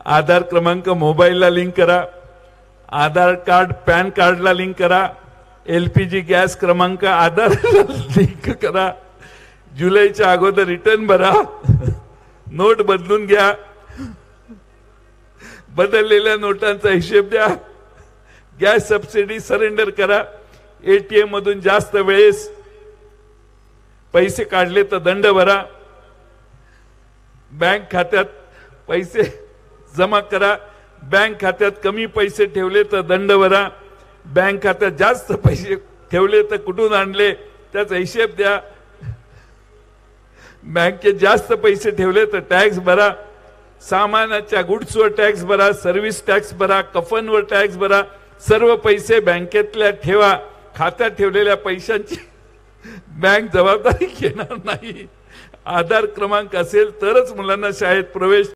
आधार क्रमांक मोबाईलला लिंक करा, आधार कार्ड पॅन कार्डला लिंक करा, एलपीजी गॅस क्रमांक आधारला लिंक करा, जुलैच्या अगोदर रिटर्न भरा, नोट बदलून घ्या, बदललेल्या नोटांचा हिशेब द्या, गॅस सबसिडी सरेंडर करा, एटीएम मधून जास्त वेळेस पैसे काढले तर दंड भरा, बँक खात्यात पैसे जमा करा, बँक खात्यात कमी पैसे ठेवले तर दंड भरा, बँक खात्यात जास्त पैसे ठेवले तर कुठून आणले त्याचा हिशेब द्या, बँकेत जास्त पैसे ठेवले तर टॅक्स भरा, सामानाच्या गुड्सवर टॅक्स भरा, सर्व्हिस टॅक्स भरा, कफनवर टॅक्स भरा, सर्व पैसे बँकेतल्या ठेवा, खात्यात ठेवलेल्या पैशांची बँक जबाबदारी घेणार नाही। आधार क्रमांक असेल तरच मुलांना शाळेत प्रवेश